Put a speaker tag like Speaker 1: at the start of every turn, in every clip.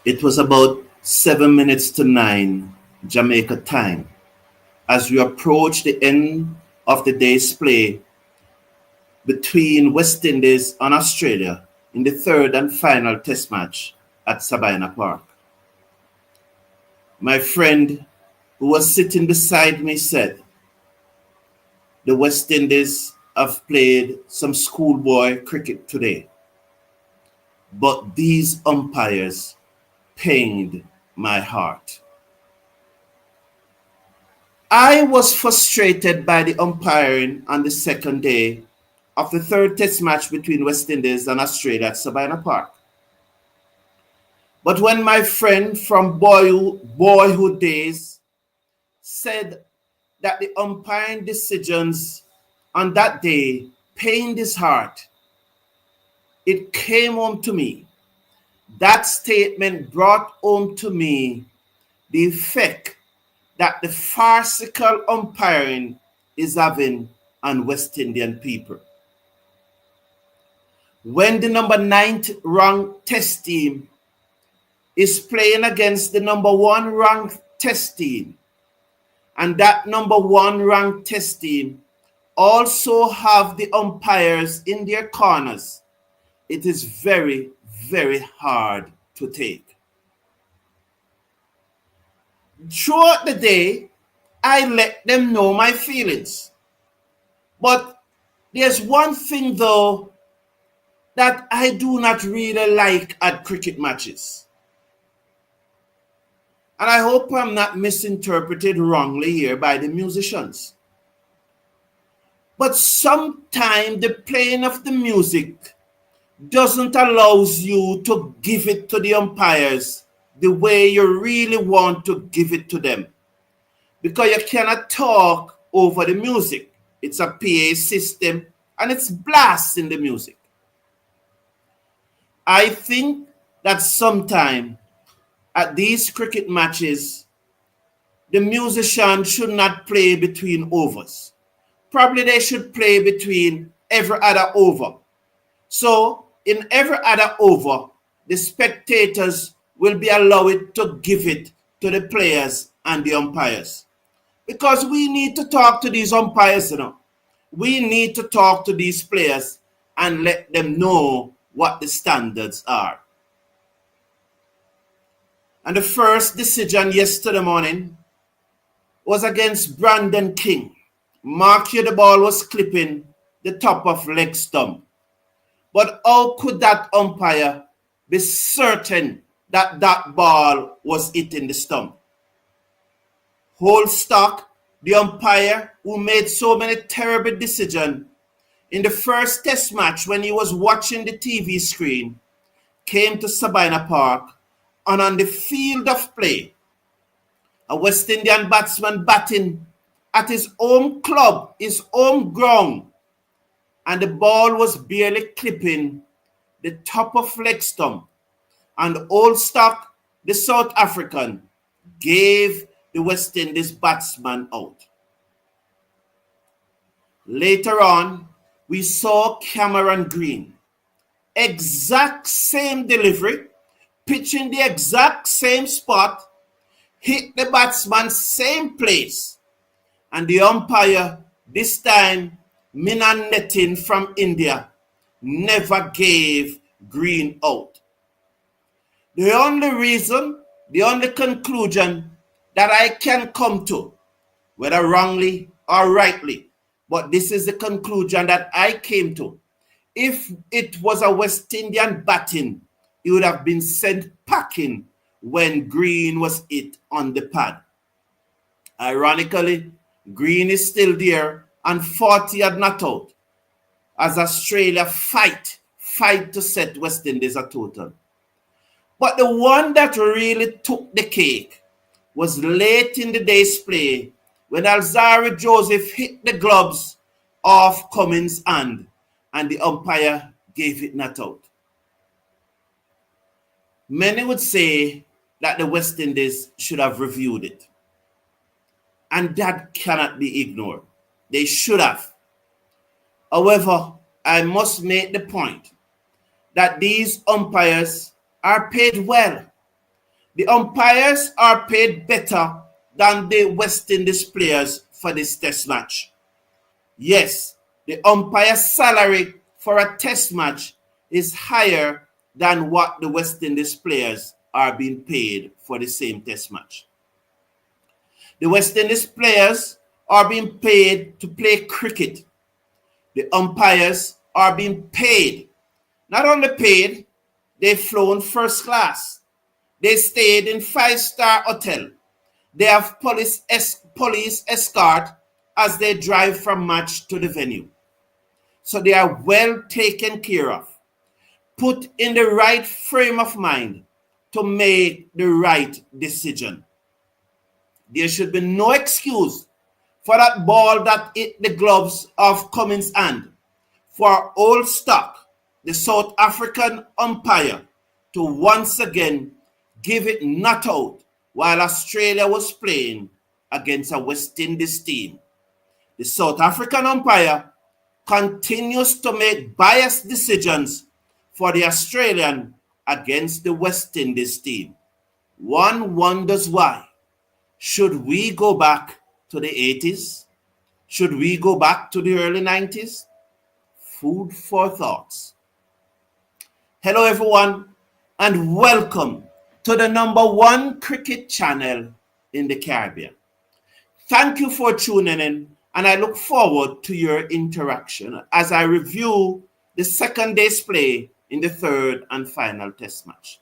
Speaker 1: It was about 7 minutes to 9 Jamaica time as we approached the end of the day's play between West Indies and Australia in the third and final test match at Sabina Park. My friend who was sitting beside me said, the West Indies have played some schoolboy cricket today, but these umpires pained my heart. I was frustrated by the umpiring on the second day of the third test match between West Indies and Australia at Sabina Park. But when my friend from boyhood days said that the umpiring decisions on that day pained his heart, it came home to me. That statement brought home to me the effect that the farcical umpiring is having on West Indian people. When the number 9th ranked test team is playing against the number 1 ranked test team, and that number 1 ranked test team also have the umpires in their corners, it is very, very hard to take. Throughout the day, I let them know my feelings. But there's one thing though that I do not really like at cricket matches. And I hope I'm not misinterpreted wrongly here by the musicians. But sometimes the playing of the music doesn't allow you to give it to the umpires the way you really want to give it to them. Because you cannot talk over the music. It's a PA system and it's blasting the music. I think that sometime at these cricket matches, the musician should not play between overs. Probably they should play between every other over. So in every other over, the spectators will be allowed to give it to the players and the umpires. Because we need to talk to these umpires, We need to talk to these players and let them know what the standards are. And the first decision yesterday morning was against Brandon King. Mark you, the ball was clipping the top of leg stump. But how could that umpire be certain that that ball was hitting the stump? Holstock, the umpire who made so many terrible decisions in the first test match when he was watching the TV screen, came to Sabina Park, and on the field of play, a West Indian batsman batting at his home club, his home ground, and the ball was barely clipping the top of leg stump, and Holstock, the South African, gave the West Indies batsman out. Later on, we saw Cameron Green, exact same delivery, pitching the exact same spot, hit the batsman same place, and the umpire, this time Minan Netin from India, never gave Green out. The only reason, the only conclusion that I can come to, whether wrongly or rightly, but this is the conclusion that I came to. If it was a West Indian batting, he would have been sent packing when Green was hit on the pad. Ironically, Green is still there and 40 had not out as Australia fight to set West Indies a total. But the one that really took the cake was late in the day's play when Alzarri Joseph hit the gloves off Cummins' hand and the umpire gave it not out. Many would say that the West Indies should have reviewed it. And that cannot be ignored. They should have. However, I must make the point that these umpires are paid well. The umpires are paid better than the West Indies players for this test match. Yes, the umpire's salary for a test match is higher than what the West Indies players are being paid for the same test match. The West Indies players are being paid to play cricket. The umpires are being paid. Not only paid, they've flown first class. They stayed in 5-star hotel. They have police escort as they drive from match to the venue. So they are well taken care of, put in the right frame of mind to make the right decision. There should be no excuse for that ball that hit the gloves of Cummins' hand for old stock, the South African umpire, to once again give it not out while Australia was playing against a West Indies team. The South African umpire continues to make biased decisions for the Australian against the West Indies team. One wonders why. Should we go back to the 80s? Should we go back to the early 90s? Food for thoughts. Hello everyone, and welcome to the #1 cricket channel in the Caribbean. Thank you for tuning in, and I look forward to your interaction as I review the second day's play in the third and final test match.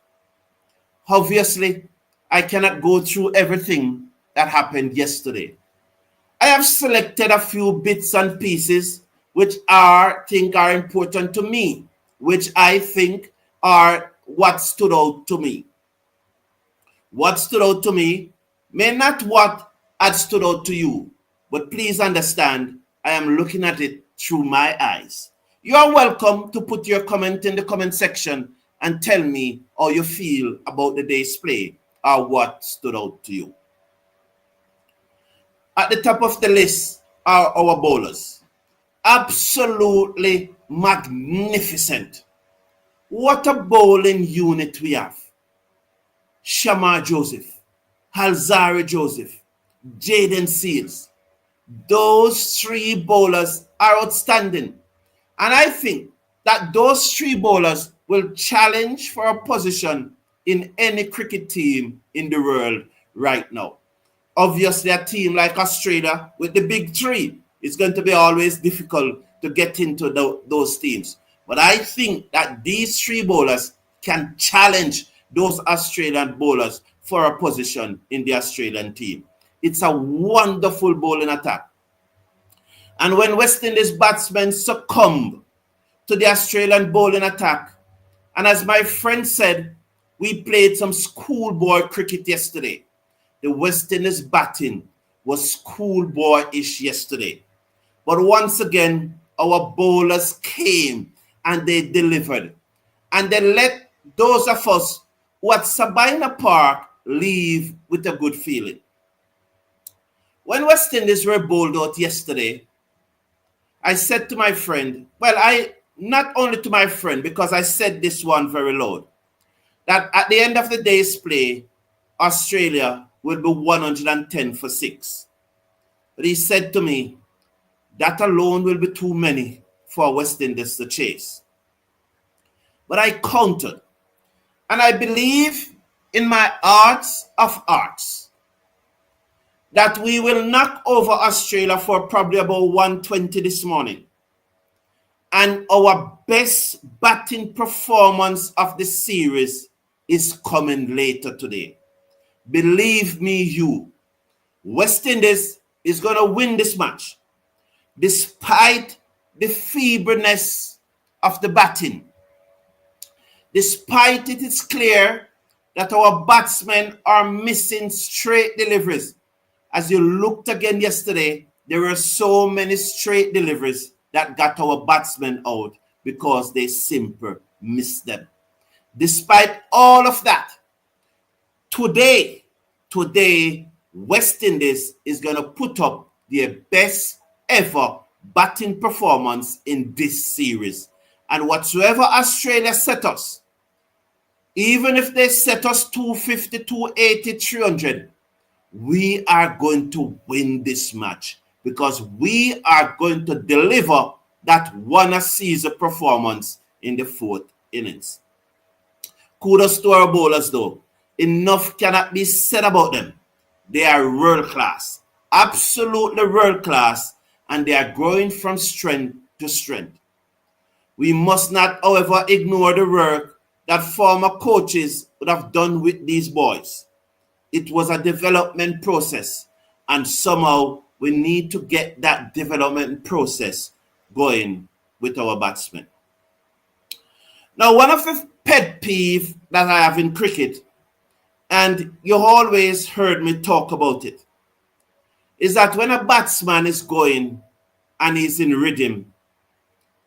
Speaker 1: Obviously, I cannot go through everything that happened yesterday. I have selected a few bits and pieces which I think are important to me, which I think are what stood out to me. What stood out to me may not what had stood out to you, but please understand, I am looking at it through my eyes. You are welcome to put your comment in the comment section and tell me how you feel about the day's play or what stood out to you. At the top of the list are our bowlers. Absolutely magnificent. What a bowling unit we have. Shamar Joseph, Halzari Joseph, Jaden Seals. Those three bowlers are outstanding. And I think that those three bowlers will challenge for a position in any cricket team in the world right now. Obviously, a team like Australia with the big three is going to be always difficult to get into those teams. But I think that these three bowlers can challenge those Australian bowlers for a position in the Australian team. It's a wonderful bowling attack. And when West Indies batsmen succumb to the Australian bowling attack, and as my friend said, we played some schoolboy cricket yesterday. The West Indies batting was schoolboy-ish yesterday. But once again, our bowlers came and they delivered. And they let those of us who at Sabina Park leave with a good feeling. When West Indies were bowled out yesterday, I said to my friend, not only to my friend, because I said this one very loud, that at the end of the day's play, Australia will be 110 for 6. But he said to me, that alone will be too many for West Indies to chase. But I counted, and I believe in my hearts of hearts that we will knock over Australia for probably about 120 this morning. And our best batting performance of the series is coming later today. Believe me, West Indies is going to win this match despite the feebleness of the batting. Despite it is clear that our batsmen are missing straight deliveries. As you looked again yesterday, there were so many straight deliveries that got our batsmen out because they simply missed them. Despite all of that, today, West Indies is going to put up their best ever batting performance in this series. And whatsoever Australia set us, Even if they set us 250, 280, 300, we are going to win this match because we are going to deliver that one-a-season performance in the fourth innings. Kudos to our bowlers though. Enough cannot be said about them. They are world class, absolutely world class, and they are growing from strength to strength. We must not, however, ignore the work that former coaches would have done with these boys. It was a development process, and somehow we need to get that development process going with our batsmen. Now, one of the pet peeves that I have in cricket, and you always heard me talk about it, is that when a batsman is going and he's in rhythm,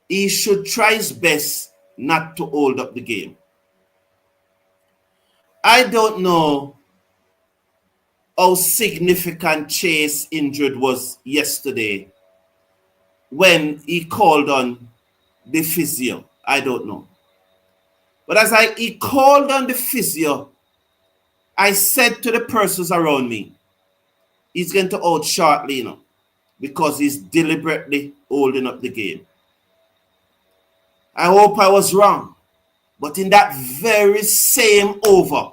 Speaker 1: he should try his best not to hold up the game. I don't know how significant Chase injured was yesterday when he called on the physio. I don't know. But as he called on the physio, I said to the persons around me, he's going to out shortly, because he's deliberately holding up the game. I hope I was wrong. But in that very same over,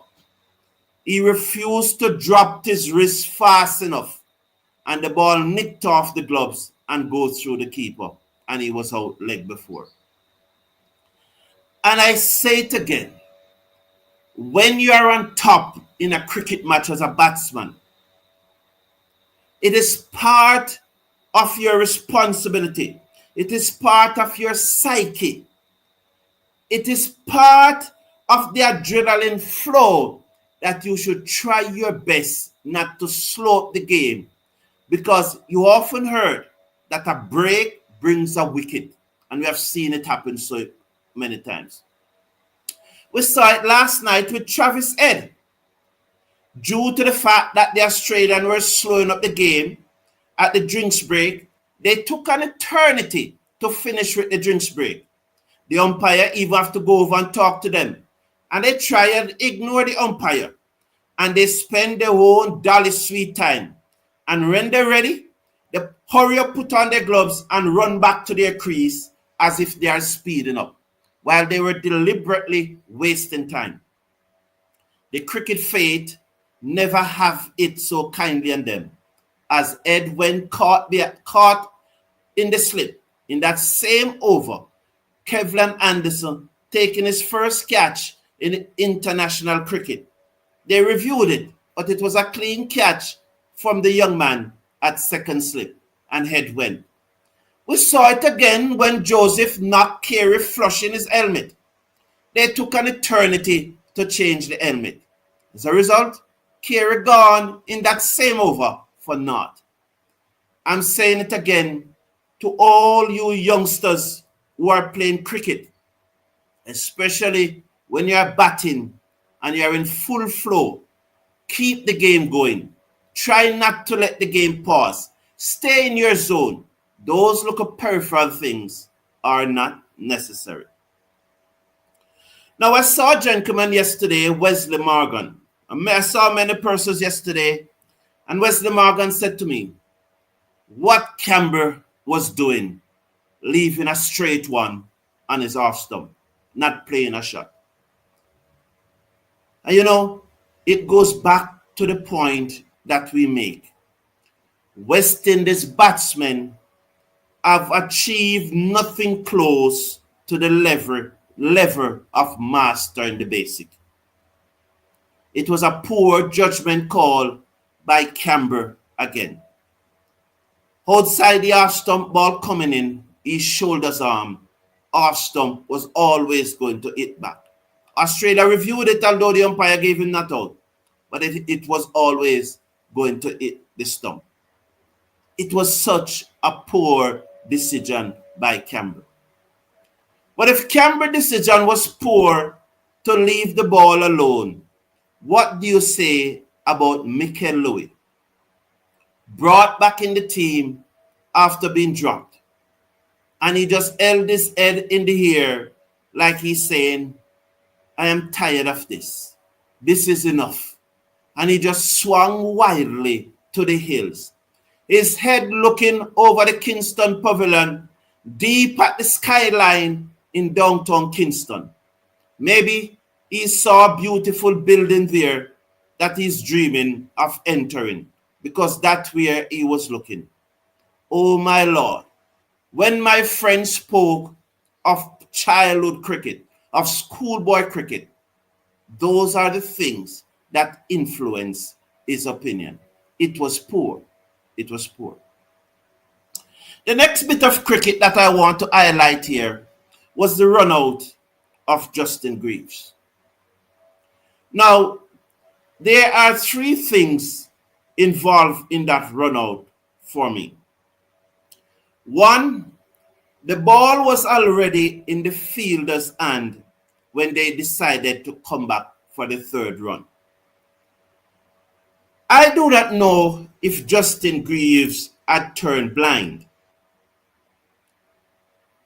Speaker 1: he refused to drop his wrist fast enough, and the ball nicked off the gloves and goes through the keeper, and he was out leg before. And I say it again, when you are on top in a cricket match as a batsman, it is part of your responsibility. It is part of your psyche. It is part of the adrenaline flow that you should try your best not to slow up the game, because you often heard that a break brings a wicket, and we have seen it happen so many times. We saw it last night with Travis Head. Due to the fact that the Australians were slowing up the game at the drinks break, they took an eternity to finish with the drinks break. The umpire even have to go over and talk to them. And they try and ignore the umpire. And they spend their own dolly sweet time. And when they're ready, they hurry up, put on their gloves, and run back to their crease as if they are speeding up, while they were deliberately wasting time. The cricket fate never have it so kindly on them, as Ed, when caught in the slip in that same over, Kevlin Anderson taking his first catch in international cricket. They reviewed it, but it was a clean catch from the young man at second slip, and Head went. We saw it again when Joseph knocked Carey flush in his helmet. They took an eternity to change the helmet. As a result, Carey gone in that same over for naught. I'm saying it again to all you youngsters who are playing cricket, especially when you are batting and you are in full flow. Keep the game going. Try not to let the game pause. Stay in your zone. Those little peripheral things are not necessary. Now, I saw a gentleman yesterday, Wesley Morgan. I saw many persons yesterday, and Wesley Morgan said to me, what Camber was doing, leaving a straight one on his off stump, not playing a shot. And it goes back to the point that we make. West Indies batsmen have achieved nothing close to the level of mastering the basic. It was a poor judgment call by Camber again. Outside the off stump ball coming in, his shoulders arm, off stump was always going to hit back. Australia reviewed it, although the umpire gave him not out, but it was always going to hit the stump. It was such a poor decision by Camber. But if Camber's decision was poor to leave the ball alone, what do you say about Mikel Lewis? Brought back in the team after being dropped. And he just held his head in the air like he's saying, I am tired of this. This is enough. And he just swung wildly to the hills, his head looking over the Kingston Pavilion, deep at the skyline in downtown Kingston. Maybe he saw a beautiful building there that he's dreaming of entering, because that's where he was looking. Oh my Lord, when my friend spoke of childhood cricket, of schoolboy cricket, those are the things that influence his opinion. It was poor. It was poor. The next bit of cricket that I want to highlight here was the run out of Justin Greaves. Now, there are three things involved in that run out for me. One, the ball was already in the fielder's hand when they decided to come back for the third run. I do not know if Justin Greaves had turned blind.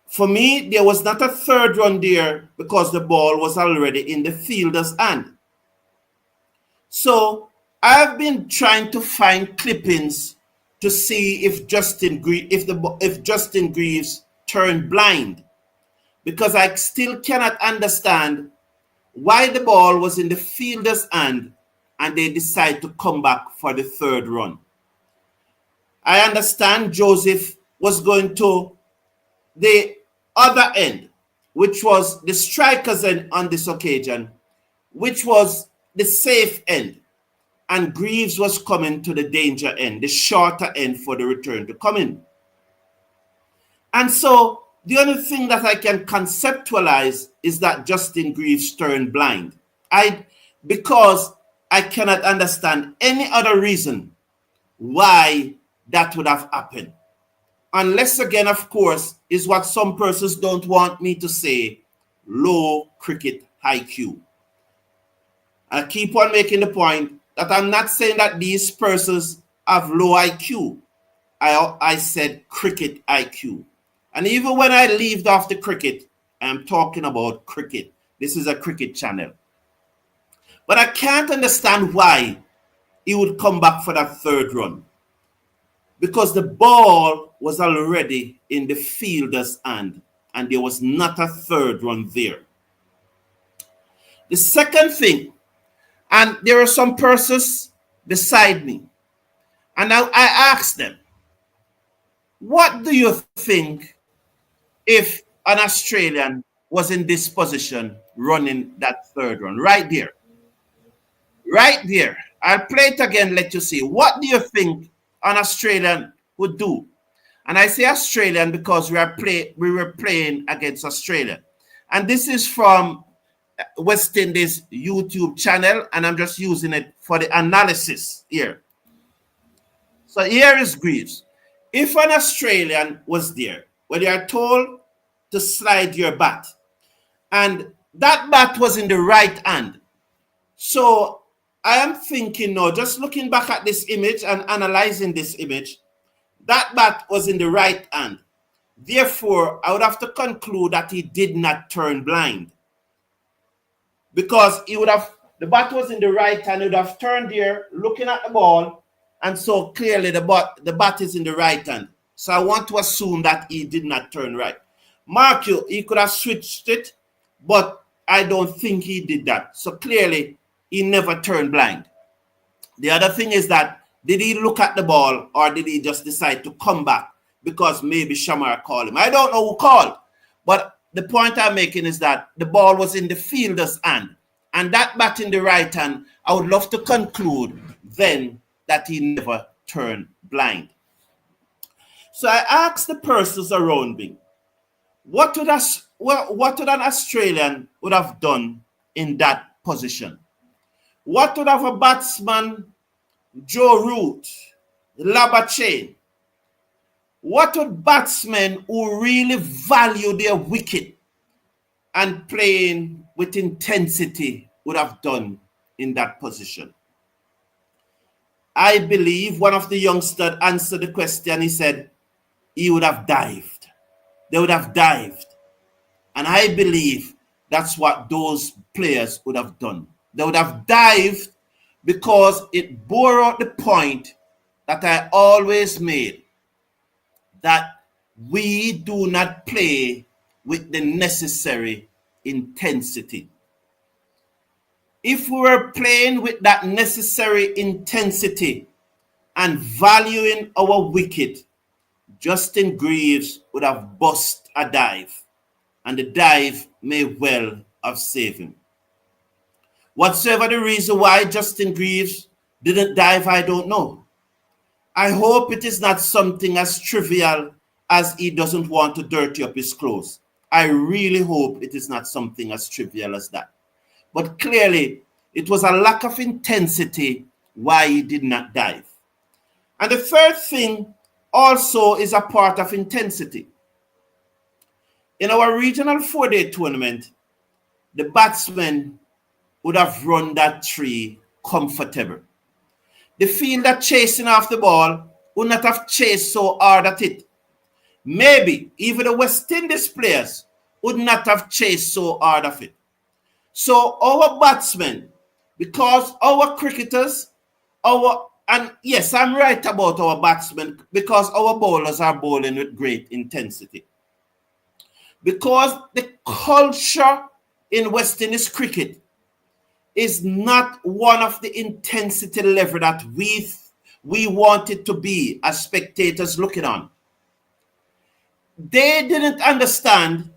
Speaker 1: For me, there was not a third run there because the ball was already in the fielder's hand. So I've been trying to find clippings to see if Justin Greaves turned blind, because I still cannot understand why the ball was in the fielder's hand and they decide to come back for the third run. I understand Joseph was going to the other end, which was the striker's end on this occasion, which was the safe end. And Greaves was coming to the danger end, the shorter end for the return to come in. And so the only thing that I can conceptualize is that Justin Greaves turned blind. Because I cannot understand any other reason why that would have happened. Unless, again, of course, is what some persons don't want me to say, low cricket IQ. I keep on making the point that I'm not saying that these persons have low IQ. I said cricket IQ. And even when I leave off the cricket, I'm talking about cricket. This is a cricket channel. But I can't understand why he would come back for that third run, because the ball was already in the fielder's hand and there was not a third run there. The second thing, and there are some persons beside me, and now I asked them, what do you think if an Australian was in this position running that third run? Right there. Right there. I'll play it again, let you see. What do you think an Australian would do? And I say Australian because we were playing against Australia. And this is from West Indies YouTube channel, and I'm just using it for the analysis here. So here is Greaves. If an Australian was there, when you are told to slide your bat, and that bat was in the right hand. So I am thinking now, just looking back at this image and analyzing this image, that bat was in the right hand. Therefore, I would have to conclude that he did not turn blind, because he would have, the bat was in the right hand, he would have turned there, looking at the ball, and so clearly the bat is in the right hand. So I want to assume that he did not turn right. Mark you, he could have switched it, but I don't think he did that. So clearly, he never turned blind. The other thing is that, did he look at the ball or did he just decide to come back because maybe Shamar called him? I don't know who called, but the point I'm making is that the ball was in the fielder's hand, and that bat in the right hand, I would love to conclude then that he never turned blind. So I asked the persons around me, what would an Australian would have done in that position? What would have a batsman, Joe Root, Labachane? What would batsmen who really value their wicket and playing with intensity would have done in that position? I believe one of the youngsters answered the question. He said he would have dived. They would have dived. And I believe that's what those players would have done. They would have dived because it bore out the point that I always made, that we do not play with the necessary intensity. If we were playing with that necessary intensity and valuing our wicket, Justin Greaves would have bust a dive, and the dive may well have saved him. Whatsoever the reason why Justin Greaves didn't dive, I don't know. I hope it is not something as trivial as he doesn't want to dirty up his clothes. I really hope it is not something as trivial as that. But clearly, it was a lack of intensity why he did not dive. And the third thing also is a part of intensity. In our regional 4-day tournament, the batsmen would have run that tree comfortable. The fielder chasing off the ball would not have chased so hard at it. Maybe even the West Indies players would not have chased so hard of it. So our batsmen, because our cricketers, and yes, I'm right about our batsmen, because our bowlers are bowling with great intensity. Because the culture in West Indies cricket is not one of the intensity level that we want it to be as spectators looking on. They didn't understand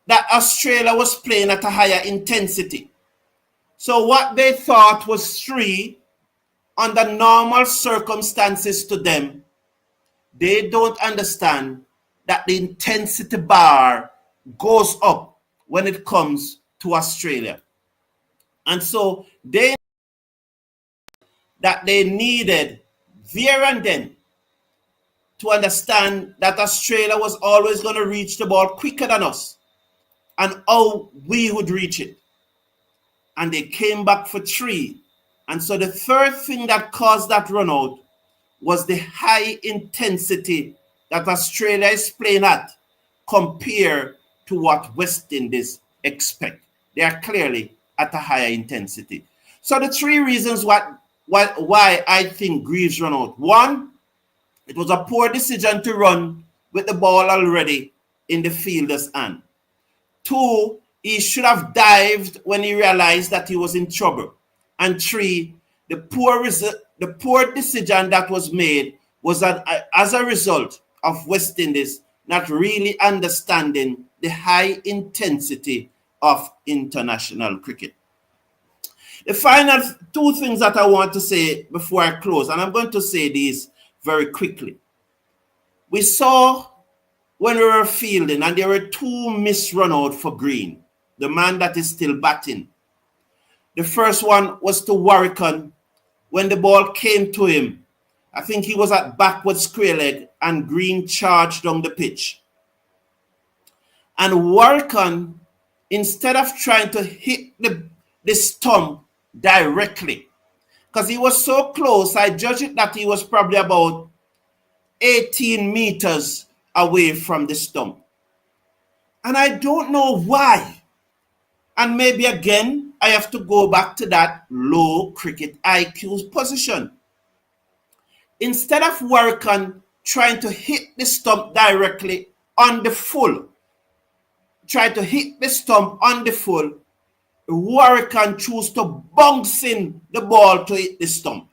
Speaker 1: that Australia was playing at a higher intensity. So what they thought was 3 under normal circumstances to them, they don't understand that the intensity bar goes up when it comes to Australia. And so they needed there and then to understand that Australia was always going to reach the ball quicker than us and how we would reach it. And they came back for 3. And so the third thing that caused that run out was the high intensity that Australia is playing at compared to what West Indies expect. They are clearly at a higher intensity. So the 3 reasons why I think Greaves run out. 1, it was a poor decision to run with the ball already in the fielder's hand. 2, he should have dived when he realized that he was in trouble. And 3, the poor decision that was made was as a result of West Indies not really understanding the high intensity of international cricket. The final 2 things that I want to say before I close, and I'm going to say these very quickly. We saw when we were fielding, and there were 2 missed run out for Green, the man that is still batting. The first one was to Warrican when the ball came to him. I think he was at backward square leg and Green charged down the pitch. And Warrican, instead of trying to hit the stump directly, because he was so close, I judged it that he was probably about 18 meters away from the stump. And I don't know why. And maybe again, I have to go back to that low cricket IQ position. Instead of Warrican trying to hit the stump directly on the full, Warrican chose to bounce in the ball to hit the stump.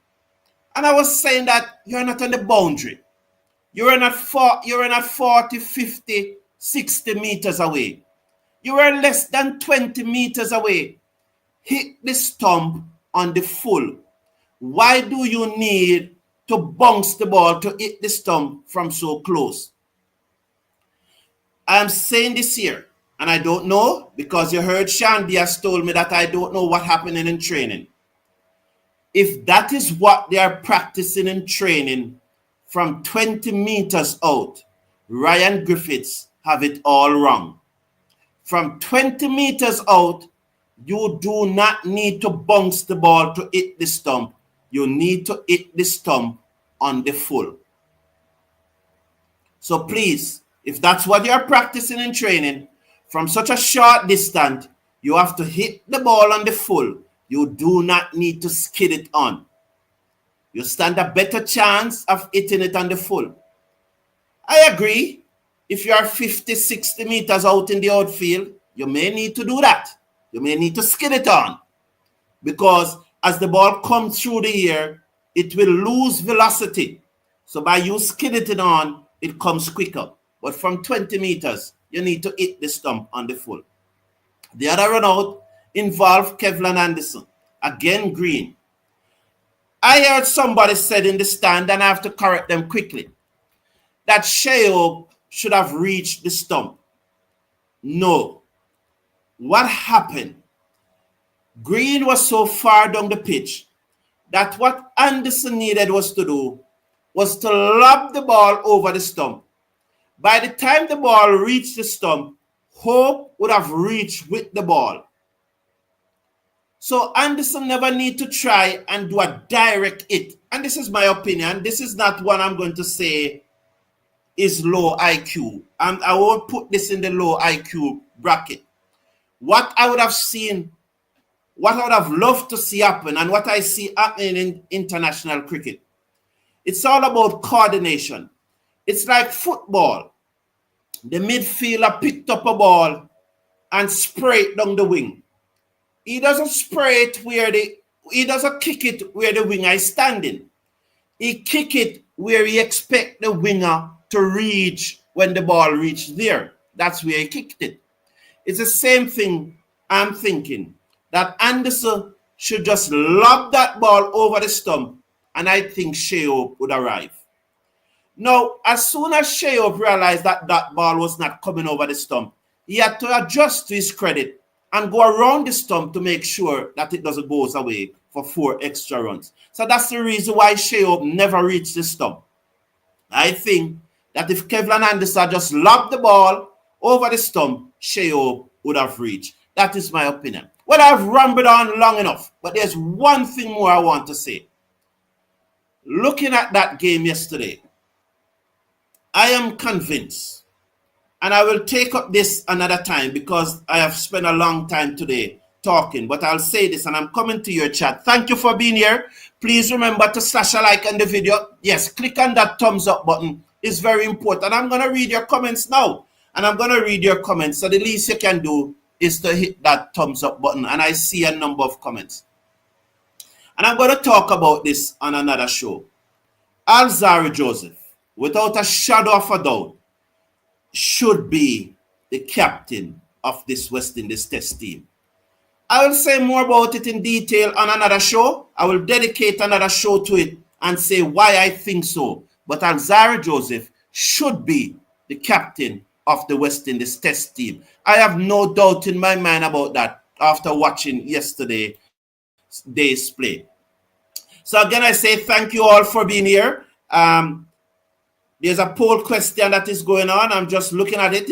Speaker 1: And I was saying that you're not on the boundary. You're not 40, 50, 60 meters away. You were less than 20 meters away. Hit the stump on the full. Why do you need to bounce the ball to hit the stump from so close? I'm saying this here, and I don't know, because you heard Shandy has told me that I don't know what happened in training. If that is what they are practicing in training from 20 meters out, Ryan Griffiths have it all wrong. From 20 meters out, you do not need to bounce the ball to hit the stump. You need to hit the stump on the full. So please, if that's what you're practicing in training, from such a short distance, You have to hit the ball on the full. You do not need to skid it on. You stand a better chance of hitting it on the full. I agree. If you are 50, 60 meters out in the outfield, you may need to do that. You may need to skid it on. Because as the ball comes through the air, it will lose velocity. So by you skidding it on, it comes quicker. But from 20 meters, you need to hit the stump on the full. The other run out involved Kevlin Anderson. Again, green. I heard somebody said in the stand, and I have to correct them quickly, that Sheo should have reached the stump. No. What happened? Green was so far down the pitch that what Anderson needed was to do was to lob the ball over the stump. By the time the ball reached the stump, Hope would have reached with the ball. So Anderson never need to try and do a direct hit. And this is my opinion. This is not what I'm going to say is low IQ. And I won't put this in the low IQ bracket. What I would have seen, what I would have loved to see happen, and what I see happening in international cricket, it's all about coordination. It's like football. The midfielder picked up a ball and sprayed it down the wing. He doesn't spray it he doesn't kick it where the winger is standing. He kick it where he expect the winger to reach when the ball reached there. That's where he kicked it. It's the same thing I'm thinking, that Anderson should just lob that ball over the stump, and I think Sheo would arrive. Now, as soon as Sheo realized that that ball was not coming over the stump, he had to adjust to his credit and go around the stump to make sure that it doesn't go away for 4 extra runs. So that's the reason why Sheo never reached the stump. I think that if Kevlin Anderson just lobbed the ball over the stump, Sheo would have reached. That is my opinion. Well, I've rambled on long enough, but there's one thing more I want to say. Looking at that game yesterday, I am convinced, and I will take up this another time because I have spent a long time today talking, but I'll say this and I'm coming to your chat. Thank you for being here. Please remember to slash a like on the video. Yes, click on that thumbs up button. It's very important. I'm going to read your comments now, and I'm going to read your comments. So the least you can do is to hit that thumbs up button, and I see a number of comments. And I'm going to talk about this on another show. Alzari Joseph, without a shadow of a doubt, should be the captain of this West Indies Test team. I will say more about it in detail on another show. I will dedicate another show to it and say why I think so. But Alzari Joseph should be the captain of the West Indies Test team. I have no doubt in my mind about that after watching yesterday's play. So again, I say thank you all for being here. There's a poll question that is going on. I'm just looking at it.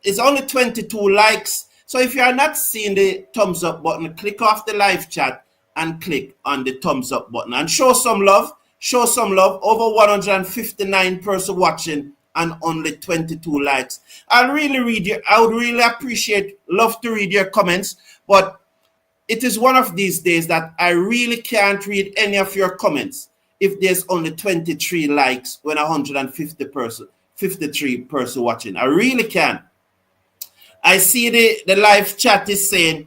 Speaker 1: It's only 22 likes. So if you are not seeing the thumbs up button, click off the live chat and click on the thumbs up button and show some love. Show some love. Over 159 person watching and only 22 likes. I would really love to read your comments, but it is one of these days that I really can't read any of your comments if there's only 23 likes when 53 person watching. I really can't. I see the live chat is saying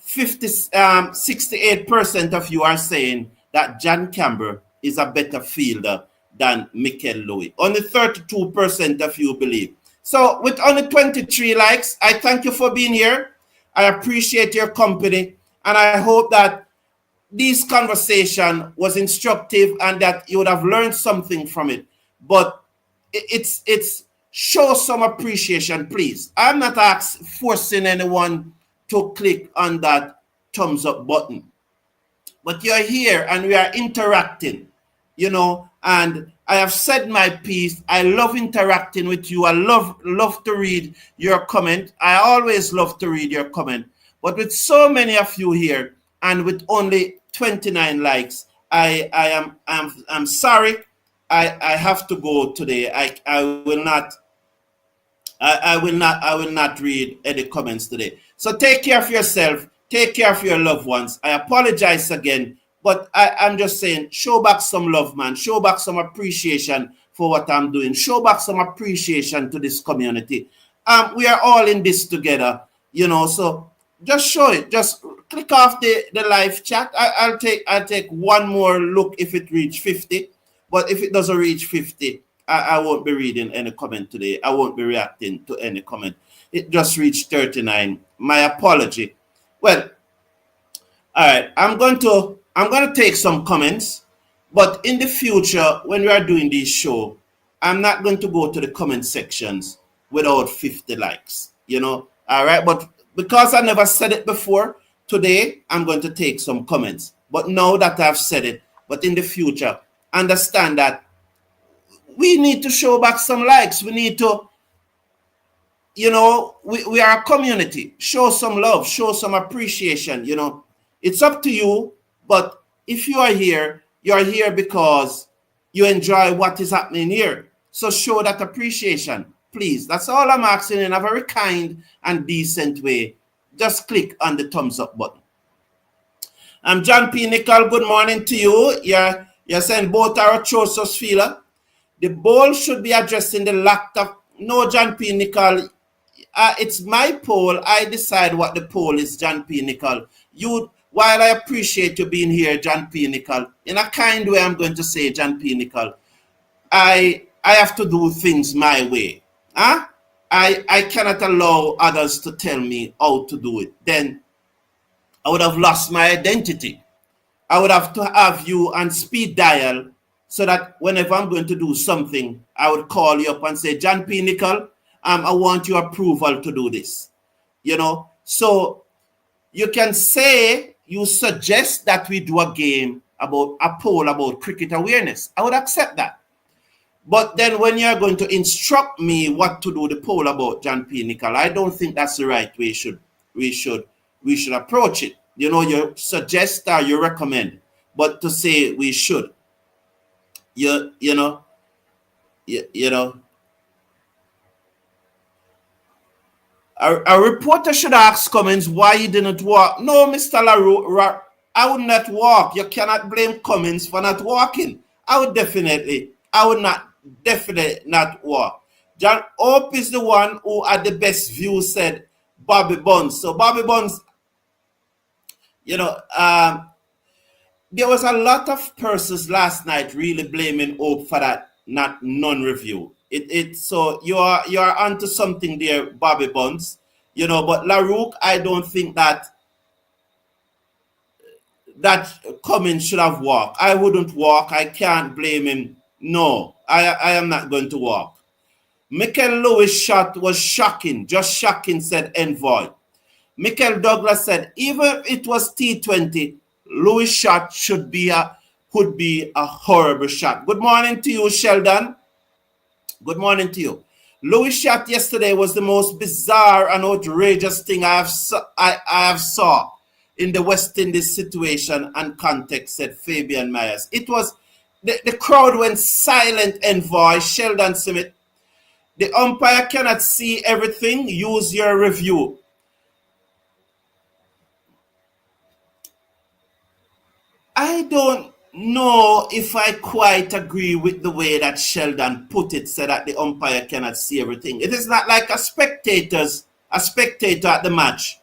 Speaker 1: 68% of you are saying that John Campbell is a better fielder than Mikel Louis. Only 32% of you believe. So with only 23 likes, I thank you for being here. I appreciate your company, and I hope that this conversation was instructive and that you would have learned something from it. But it's show some appreciation, please. I'm not forcing anyone to click on that thumbs up button. But you're here and we are interacting, and I have said my piece. I love interacting with you. I love to read your comment. I always love to read your comment. But with so many of you here and with only 29 likes, I'm sorry. I have to go today. I will not read any comments today. So take care of yourself. Take care of your loved ones. I apologize again, but I'm just saying, show back some love, man. Show back some appreciation for what I'm doing. Show back some appreciation to this community. We are all in this together, so just show it. Just click off the live chat. I'll take one more look if it reach 50. But if it doesn't reach 50, I won't be reading any comment today. I won't be reacting to any comment. It just reached 39. My apology. Well, all right. I'm going to take some comments, but in the future, when we are doing this show, I'm not going to go to the comment sections without 50 likes. All right. But because I never said it before, today I'm going to take some comments. But now that I've said it, but in the future, understand that we need to show back some likes. We need to, we are a community. Show some love, show some appreciation. It's up to you. But if you are here because you enjoy what is happening here. So show that appreciation, please. That's all I'm asking in a very kind and decent way. Just click on the thumbs up button. I'm John P. Nickel. Good morning to you. You're saying both are atrocious feeler. The bowl should be addressing the lack of... No, John P. Nickel. It's my poll. I decide what the poll is, John P. Nickel. While I appreciate you being here, John P. Nickel, in a kind way, I'm going to say, John P. Nickel, I have to do things my way. I cannot allow others to tell me how to do it. Then I would have lost my identity. I would have to have you on speed dial so that whenever I'm going to do something, I would call you up and say, John P. Nickel, I want your approval to do this. So you can say, you suggest that we do a poll about cricket awareness. I would accept that. But then when you're going to instruct me what to do the poll about, John P. Nickel, I don't think that's the right way we should approach it. You suggest or you recommend, but to say we should, a reporter should ask Cummins why he didn't walk. No, Mr. LaRue, I would not walk. You cannot blame Cummins for not walking. I would definitely not walk. John Hope is the one who had the best view, said Bobby Bonds. So Bobby Bonds, there was a lot of persons last night really blaming Hope for that non-review. So you're onto something there, Bobby Bonds. But LaRue, I don't think that Cummins should have walked. I wouldn't walk. I can't blame him. No, I am not going to walk. Michael Lewis' shot was shocking, just shocking, said Envoy. Michael Douglas said, even if it was T20, Lewis' shot could be a horrible shot. Good morning to you, Sheldon. Good morning to you. Lewis' shot yesterday was the most bizarre and outrageous thing I have saw in the West Indies situation and context, said Fabian Myers. It was... The crowd went silent, Envoy. Sheldon Smith. The umpire cannot see everything. Use your review. I don't know if I quite agree with the way that Sheldon put it, said that the umpire cannot see everything. It is not like a spectator at the match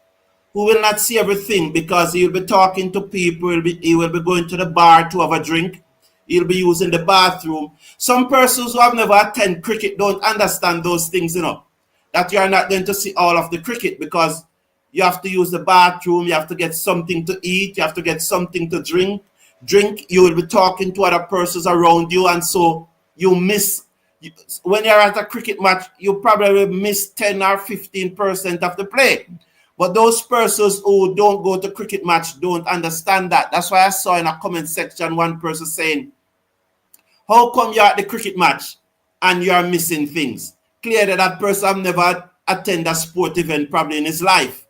Speaker 1: who will not see everything because he will be talking to people, he will be going to the bar to have a drink. He'll be using the bathroom. Some persons who have never attended cricket don't understand those things, that you are not going to see all of the cricket because you have to use the bathroom, you have to get something to eat, you have to get something to drink. You will be talking to other persons around you, and so you miss. When you're at a cricket match, you probably miss 10 or 15% of the play. But those persons who don't go to cricket match don't understand that. That's why I saw in a comment section one person saying, how come you're at the cricket match and you're missing things? Clearly that person have never attended a sport event probably in his life.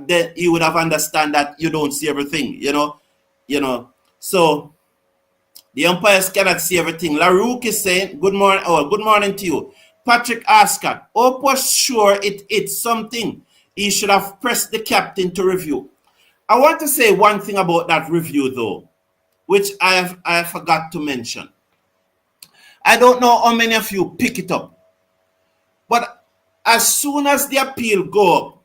Speaker 1: Then he would have understand that you don't see everything, So the umpires cannot see everything. LaRue is saying, good morning to you. Patrick Ascot, Hope was sure it's something. he should have pressed the captain to review. I want to say one thing about that review, though, which I forgot to mention. I don't know how many of you pick it up, but as soon as the appeal go up,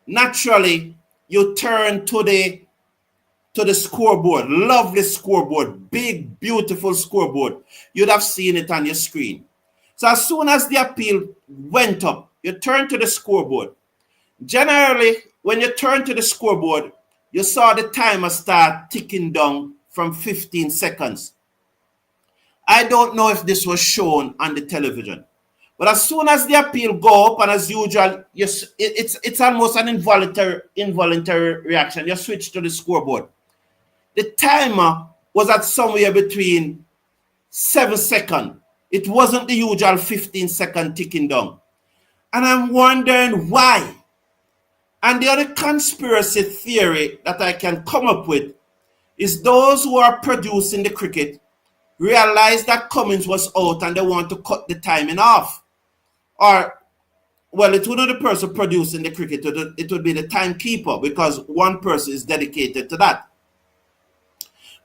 Speaker 1: naturally you turn to the scoreboard. Lovely scoreboard, big, beautiful scoreboard. You'd have seen it on your screen. So as soon as the appeal went up, you turn to the scoreboard. Generally, when you turn to the scoreboard, you saw the timer start ticking down from 15 seconds. I don't know if this was shown on the television. But as soon as the appeal go up, and as usual, it's almost an involuntary reaction. You switch to the scoreboard. The timer was at somewhere between 7 seconds. It wasn't the usual 15-second ticking down. And I'm wondering why. And the other conspiracy theory that I can come up with is those who are producing the cricket realize that Cummins was out and they want to cut the timing off. Or, well, it wouldn't be the person producing the cricket, it would be the timekeeper, because one person is dedicated to that.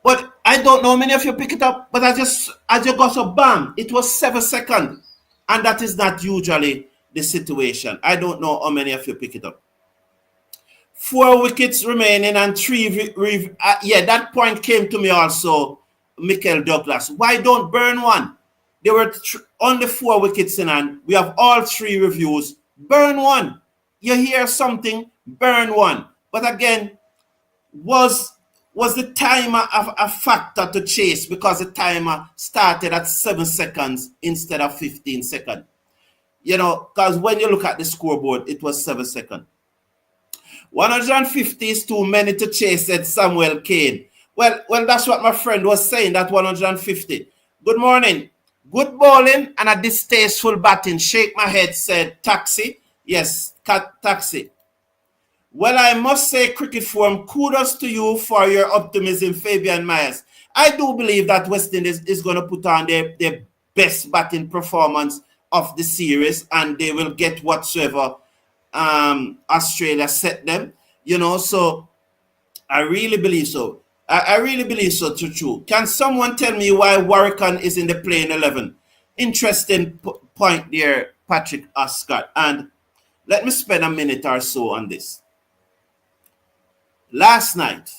Speaker 1: But I don't know how many of you pick it up, but as you got so bam, it was 7 seconds. And that is not usually the situation. I don't know how many of you pick it up. 4 wickets remaining and 3, that point came to me also, Michael Douglas. Why don't burn one? There were only 4 wickets in hand. We have all 3 reviews. Burn one. You hear something, burn one. But again, was the timer a factor to chase because the timer started at 7 seconds instead of 15 seconds? You know, because when you look at the scoreboard, it was 7 seconds. 150 is too many to chase, said Samuel Kane. Well, that's what my friend was saying, that 150. Good morning. Good bowling and a distasteful batting. Shake my head, said Taxi. Yes, Taxi. Well, I must say, Cricket Forum, kudos to you for your optimism, Fabian Myers. I do believe that West Indies is going to put on their best batting performance of the series, and they will get whatsoever Australia set them. You know, so I really believe so. I really believe so, true. Can someone tell me why Warrican is in the playing 11? Interesting point there, Patrick Oscar. And let me spend a minute or so on this. Last night,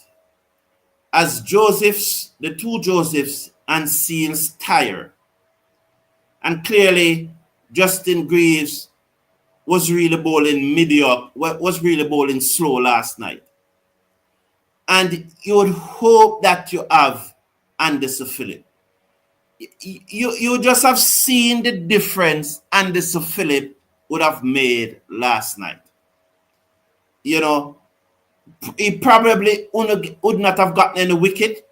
Speaker 1: as the 2 Josephs and Seals tire, and clearly Justin Greaves was really bowling mediocre, was really bowling slow last night. And you would hope that you have Anderson Phillip. You just have seen the difference Anderson Phillip would have made last night. You know, he probably would not have gotten any wicket.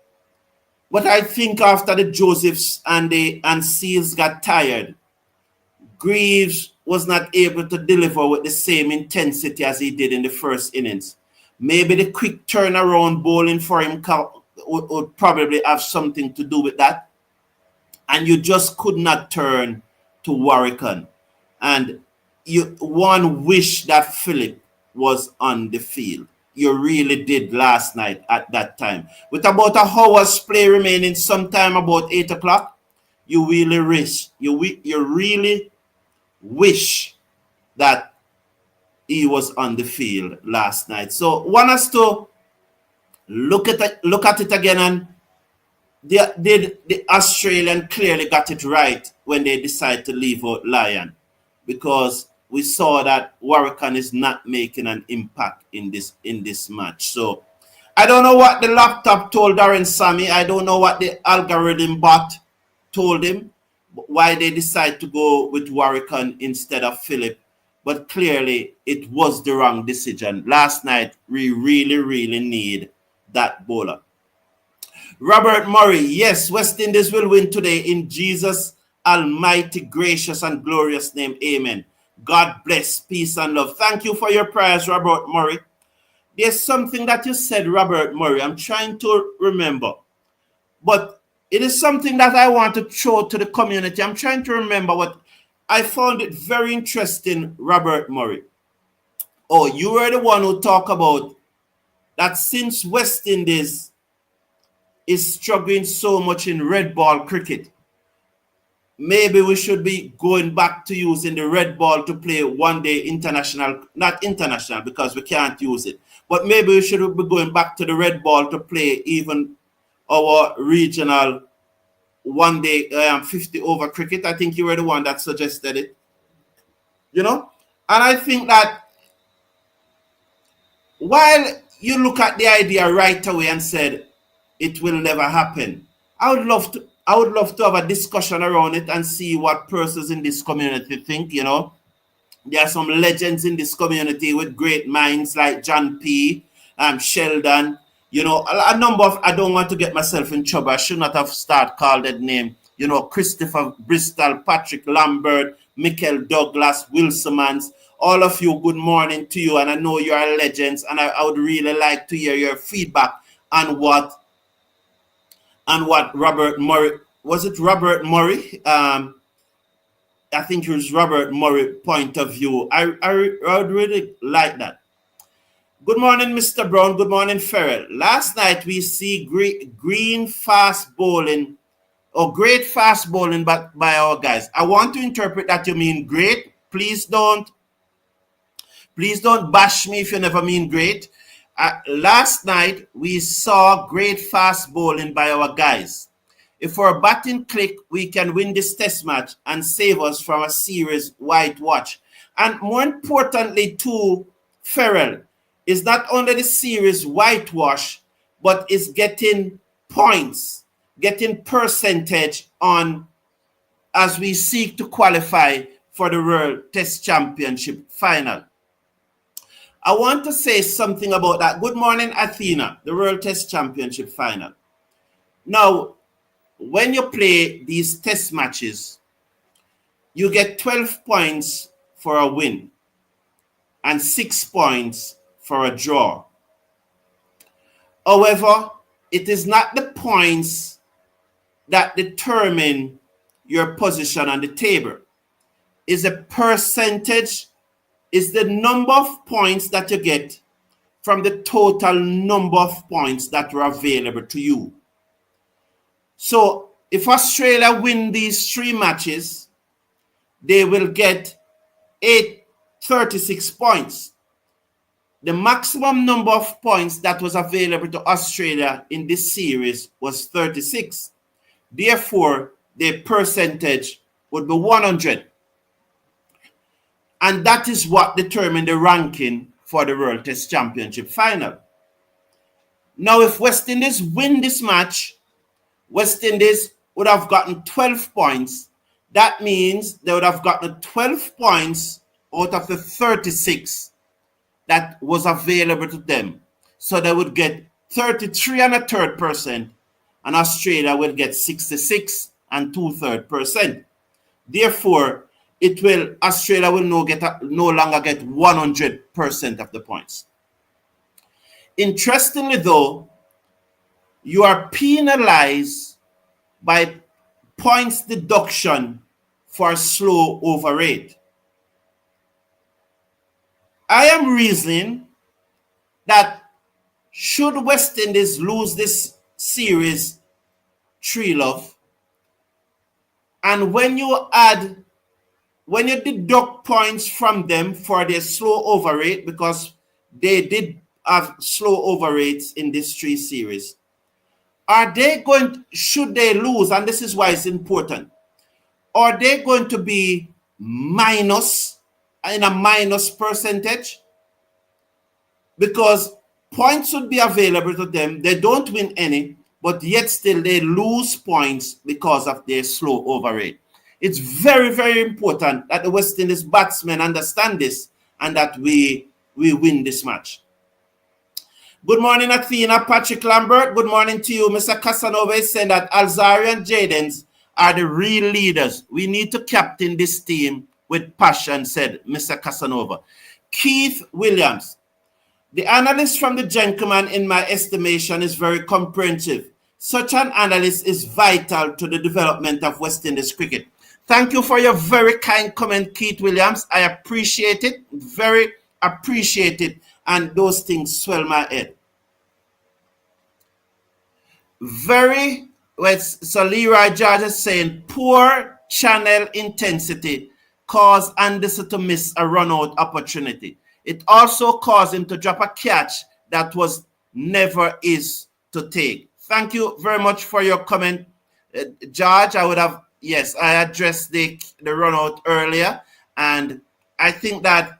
Speaker 1: But I think after the Josephs and Seals got tired, Greaves was not able to deliver with the same intensity as he did in the first innings. Maybe the quick turnaround bowling for him would probably have something to do with that. And you just could not turn to Warrican. And one wish that Phillip was on the field. You really did last night at that time. With about a hour's play remaining, sometime about 8 o'clock, you really really wish that he was on the field last night. So one has to look at it again, and the Australian clearly got it right when they decided to leave out Lyon, because we saw that Warrican is not making an impact in this match. So I don't know what the laptop told Darren Sammy. I don't know what the algorithm bot told him, why they decide to go with Warrican instead of Phillip. But clearly, it was the wrong decision. Last night, we really, really need that bowler. Robert Murray, yes, West Indies will win today in Jesus' almighty, gracious, and glorious name. Amen. God bless, peace, and love. Thank you for your prayers, Robert Murray. There's something that you said, Robert Murray. I'm trying to remember. But it is something that I want to show to the community. I'm trying to remember what I found it very interesting, Robert Murray. Oh, you were the one who talked about that since West Indies is struggling so much in red ball cricket, maybe we should be going back to using the red ball to play one day international, not international because we can't use it, but maybe we should be going back to the red ball to play even our regional one day 50 over cricket. I think you were the one that suggested it, you know? And I think that while you look at the idea right away and said it will never happen, I would love to have a discussion around it and see what persons in this community think, you know. There are some legends in this community with great minds like John P., Sheldon, you know, a number of, I don't want to get myself in trouble. I should not have called that name. You know, Christopher Bristol, Patrick Lambert, Michael Douglas, Wilsonmans, all of you, good morning to you. And I know you are legends, and I would really like to hear your feedback on what Robert Murray, was it Robert Murray? I think it was Robert Murray point of view. I would really like that. Good morning, Mr. Brown. Good morning, Farrell. Last night we see great fast bowling by our guys. I want to interpret that you mean great. Please don't bash me if you never mean great. Last night we saw great fast bowling by our guys. If our batting click, we can win this test match and save us from a series whitewash. And more importantly too, Farrell, is not only the series whitewash, but is getting points, getting percentage on as we seek to qualify for the World Test Championship final. I want to say something about that. Good morning, Athena, the World Test Championship final. Now, when you play these test matches, you get 12 points for a win and 6 points for a draw. However, it is not the points that determine your position on the table. It's a percentage, is the number of points that you get from the total number of points that were available to you. So if Australia win these 3 matches, they will get 36 points. The maximum number of points that was available to Australia in this series was 36. Therefore, their percentage would be 100. And that is what determined the ranking for the World Test Championship final. Now, if West Indies win this match, West Indies would have gotten 12 points. That means they would have gotten 12 points out of the 36 that was available to them. So they would get 33 and a third percent, and Australia will get 66 and 2/3%. Therefore, Australia will no longer get 100% of the points. Interestingly, though, you are penalized by points deduction for slow over rate. I am reasoning that should West Indies lose this series 3-love, and when you deduct points from them for their slow over rate, because they did have slow over rates in this 3 series, should they lose, and this is why it's important, are they going to be minus, in a minus percentage? Because points would be available to them, they don't win any, but yet still they lose points because of their slow over rate. It's very, very important that the West Indies batsmen understand this and that we win this match. Good morning, Athena. Patrick Lambert, good morning to you. Mr. Casanova is saying that Alzari and Jadens are the real leaders. We need to captain this team with passion, said Mr. Casanova. Keith Williams. The analyst from the gentleman, in my estimation, is very comprehensive. Such an analyst is vital to the development of West Indies cricket. Thank you for your very kind comment, Keith Williams. I appreciate it. Very, appreciate it, and those things swell my head. Very well. So Leroy George is saying poor channel intensity caused Anderson to miss a run out opportunity. It also caused him to drop a catch that was never his to take. Thank you very much for your comment, George. I would have, yes, I addressed the run out earlier, and I think that,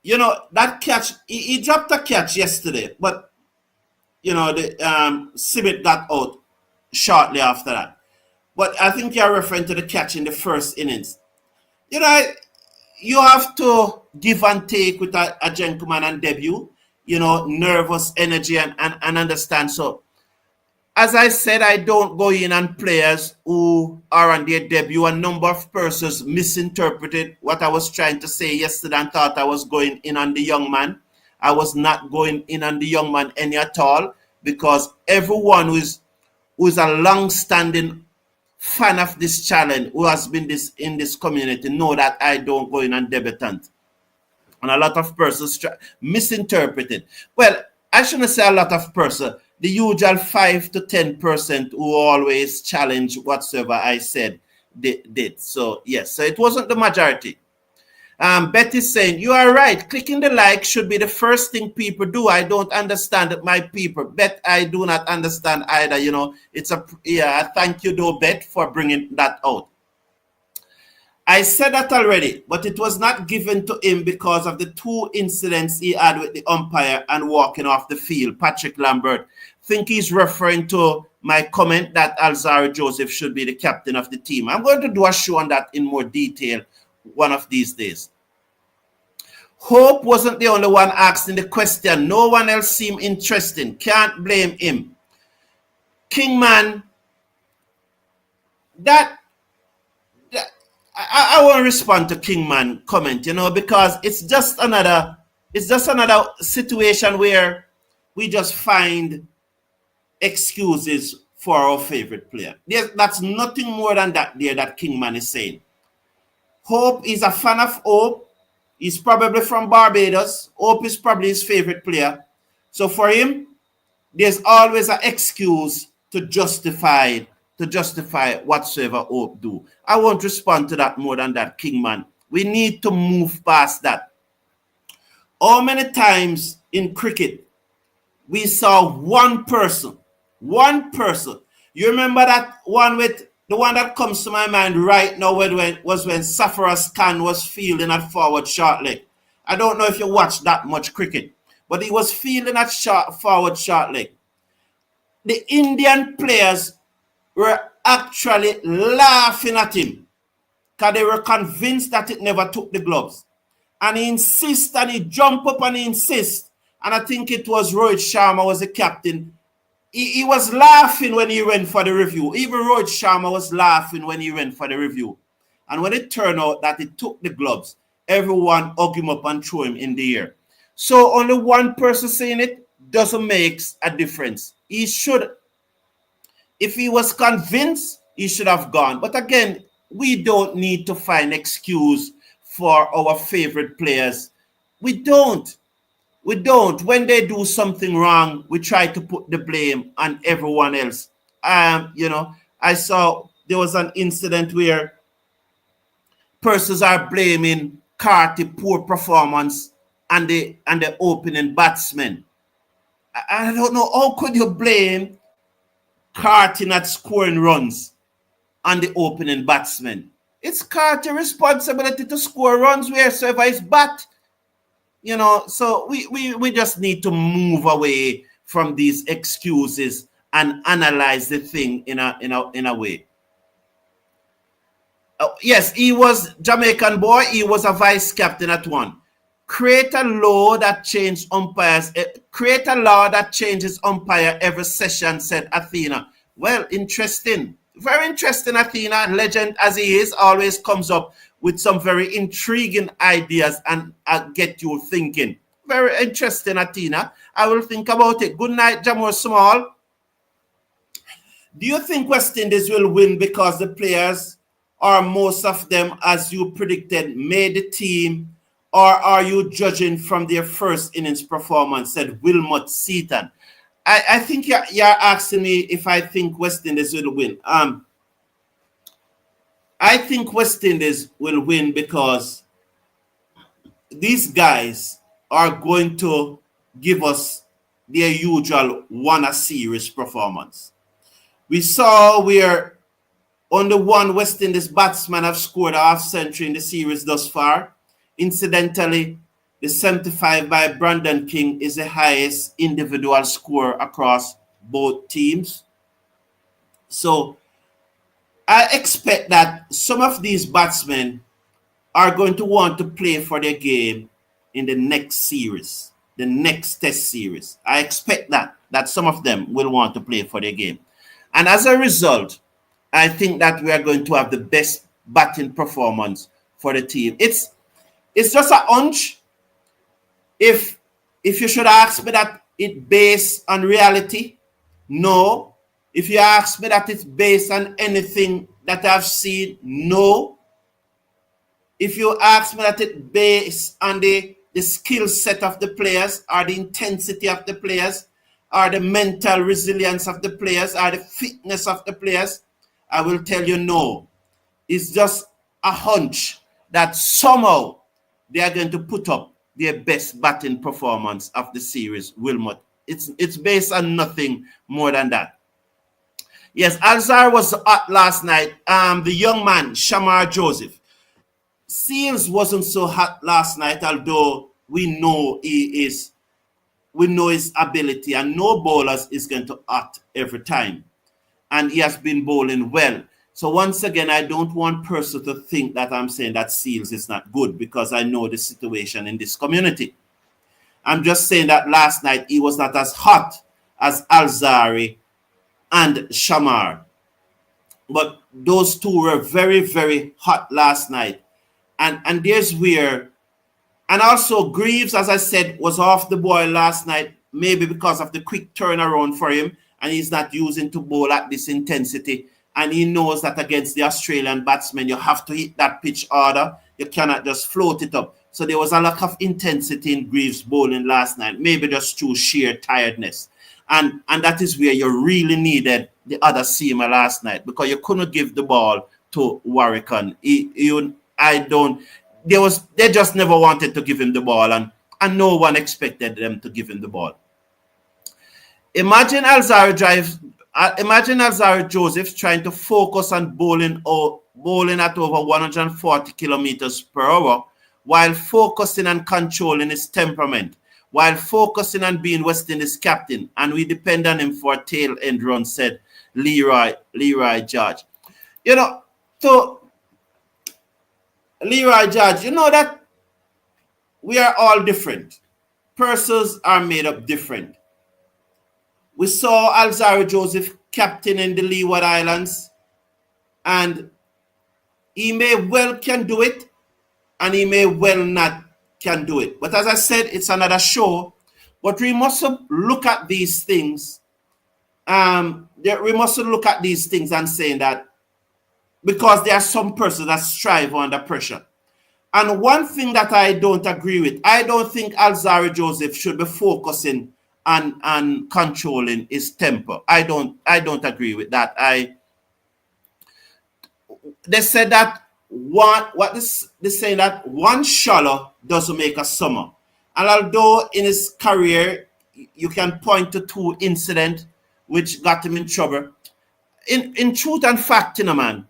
Speaker 1: you know, that catch, he dropped a catch yesterday, but you know, the Sibit got out shortly after that. But I think you're referring to the catch in the first innings. You know, you have to give and take with a gentleman and debut, you know, nervous energy and understand. So, as I said, I don't go in on players who are on their debut. A number of persons misinterpreted what I was trying to say yesterday and thought I was going in on the young man. I was not going in on the young man any at all, because everyone who is a long-standing fan of this challenge, who has been in this community, know that I don't go in on debutant. And a lot of persons misinterpreted. Well, I shouldn't say a lot of persons. The usual 5 to 10% who always challenge whatsoever I said did. So, yes. So it wasn't the majority. Betty's saying, you are right. Clicking the like should be the first thing people do. I don't understand it, my people. Bet, I do not understand either. You know, thank you though, Bet, for bringing that out. I said that already, but it was not given to him because of the 2 incidents he had with the umpire and walking off the field. Patrick Lambert. Think he's referring to my comment that Alzaro Joseph should be the captain of the team. I'm going to do a show on that in more detail one of these days. Hope wasn't the only one asking the question. No one else seemed interested. Can't blame him. Kingman, I won't respond to Kingman comment, you know, because it's just another situation where we just find excuses for our favorite player. That's nothing more than that there that Kingman is saying. Hope is a fan of Hope. He's probably from Barbados. Hope is probably his favorite player. So for him, there's always an excuse to justify whatsoever Hope do. I won't respond to that more than that, Kingman. We need to move past that. How many times in cricket we saw one person? You remember that one with the one that comes to my mind right now was when Safaraz Khan was fielding at forward short leg. I don't know if you watch that much cricket, but he was fielding at forward short leg. The Indian players were actually laughing at him because they were convinced that it never took the gloves. And he insists and he jump up and he insists. And I think it was Rohit Sharma was the captain. He was laughing when he went for the review. Even Rohit Sharma was laughing when he went for the review. And when it turned out that it took the gloves, everyone hugged him up and threw him in the air. So only one person saying it doesn't make a difference. He should, if he was convinced, he should have gone. But again, we don't need to find excuse for our favorite players. We don't. When they do something wrong, we try to put the blame on everyone else. You know, I saw there was an incident where persons are blaming Carty poor performance and the opening batsman. I don't know, how could you blame Carty not scoring runs on the opening batsman? It's Carty's responsibility to score runs wheresoever he's bat. You know, so we just need to move away from these excuses and analyze the thing in a way. Yes, he was Jamaican boy. He was a vice captain at one. Create a law that changes umpires. Create a law that changes umpire every session, said Athena. Well, interesting. Very interesting, Athena. Legend as he is, always comes up with some very intriguing ideas and get you thinking. Very interesting, Athena. I will think about it. Good night, Jamor Small. Do you think West Indies will win because the players, or most of them, as you predicted, made the team, or are you judging from their first innings performance, said Wilmot Seaton. I think you're asking me if I think West Indies will win. I think West Indies will win because these guys are going to give us their usual one-a-series performance. We saw where only one West Indies batsman have scored a half-century in the series thus far. Incidentally, the 75 by Brandon King is the highest individual score across both teams. So I expect that some of these batsmen are going to want to play for their game in the next series, the next test series. I expect that some of them will want to play for their game. And as a result, I think that we are going to have the best batting performance for the team. It's just a hunch. If you should ask me that it based on reality, no. If you ask me that it's based on anything that I've seen, no. If you ask me that it's based on the skill set of the players, or the intensity of the players, or the mental resilience of the players, or the fitness of the players, I will tell you no. It's just a hunch that somehow they are going to put up their best batting performance of the series, Wilmot. It's based on nothing more than that. Yes, Alzar was hot last night. The young man, Shamar Joseph. Seals wasn't so hot last night, although we know his ability, and no bowlers is going to hot every time. And he has been bowling well. So once again, I don't want person to think that I'm saying that Seals is not good, because I know the situation in this community. I'm just saying that last night he was not as hot as Alzari and Shamar. But those two were very, very hot last night. And there's where, and also Greaves, as I said, was off the boil last night, maybe because of the quick turnaround for him, and he's not using to bowl at this intensity. And he knows that against the Australian batsmen, you have to hit that pitch harder. You cannot just float it up. So there was a lack of intensity in Greaves' bowling last night, maybe just through sheer tiredness. And that is where you really needed the other seamer last night, because you couldn't give the ball to Warwickon. They just never wanted to give him the ball, and no one expected them to give him the ball. Imagine Alzari Joseph trying to focus on bowling at over 140 kilometers per hour, while focusing on controlling his temperament, while focusing on being West Indies captain, and we depend on him for a tail end run, said Leroy George. So Leroy George, you know that we are all different. Persons are made up different. We saw Alzari Joseph captain in the Leeward Islands, and he may well can do it, and he may well not can do it. But as I said, it's another show. But we must look at these things. We must look at these things and saying that, because there are some persons that strive under pressure. And one thing that I don't agree with, I don't think Alzari Joseph should be focusing on controlling his temper. I don't agree with that. They said that they say that one shallow doesn't make a summer. And although in his career you can point to two incidents which got him in trouble, in truth and fact, man,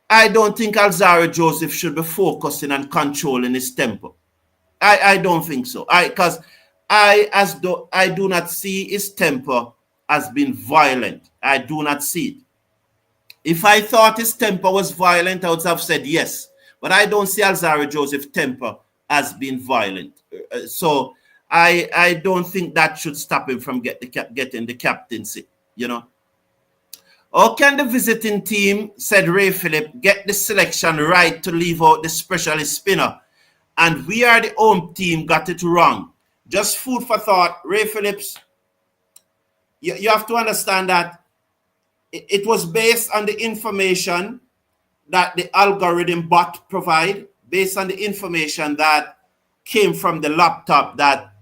Speaker 1: I don't think Alzari Joseph should be focusing on controlling his temper. I don't think so. Because I do not see his temper as being violent. I do not see it. If I thought his temper was violent, I would have said yes. But I don't see Alzari Joseph's temper as being violent. So I don't think that should stop him from getting the captaincy, How can the visiting team, said Ray Phillip, get the selection right to leave out the specialist spinner? And we are the home team got it wrong. Just food for thought. Ray Phillips, you have to understand that it was based on the information that the algorithm bot provide, based on the information that came from the laptop that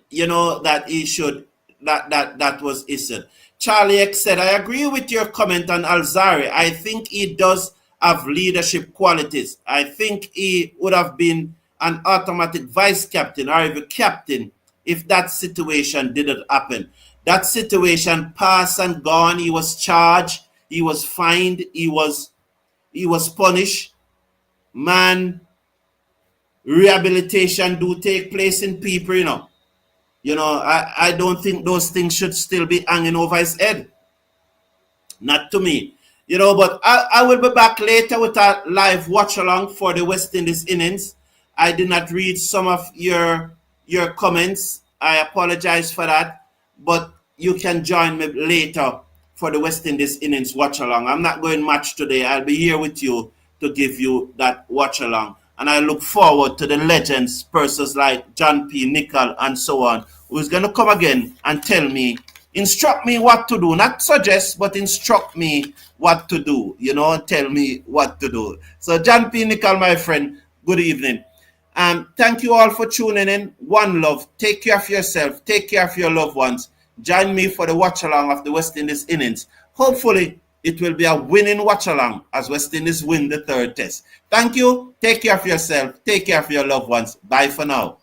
Speaker 1: that he should that was issued. Charlie X said, I agree with your comment on Alzari. I think he does have leadership qualities. I think he would have been an automatic vice captain or even captain if that situation didn't happen. That situation passed and gone. He was charged, he was fined, he was punished. Man, rehabilitation do take place in people, I don't think those things should still be hanging over his head. Not to me. But I will be back later with a live watch along for the West Indies innings. I did not read some of your comments. I apologize for that. But you can join me later for the West Indies innings watch along. I'm not going much today. I'll be here with you to give you that watch along. And I look forward to the legends, persons like John P. Nicol and so on, who's going to come again and tell me, instruct me what to do. Not suggest, but instruct me what to do, tell me what to do. So John P. Nicol, my friend, good evening. Thank you all for tuning in. One love. Take care of yourself. Take care of your loved ones. Join me for the watch along of the West Indies innings. Hopefully, it will be a winning watch along as West Indies win the third test. Thank you. Take care of yourself. Take care of your loved ones. Bye for now.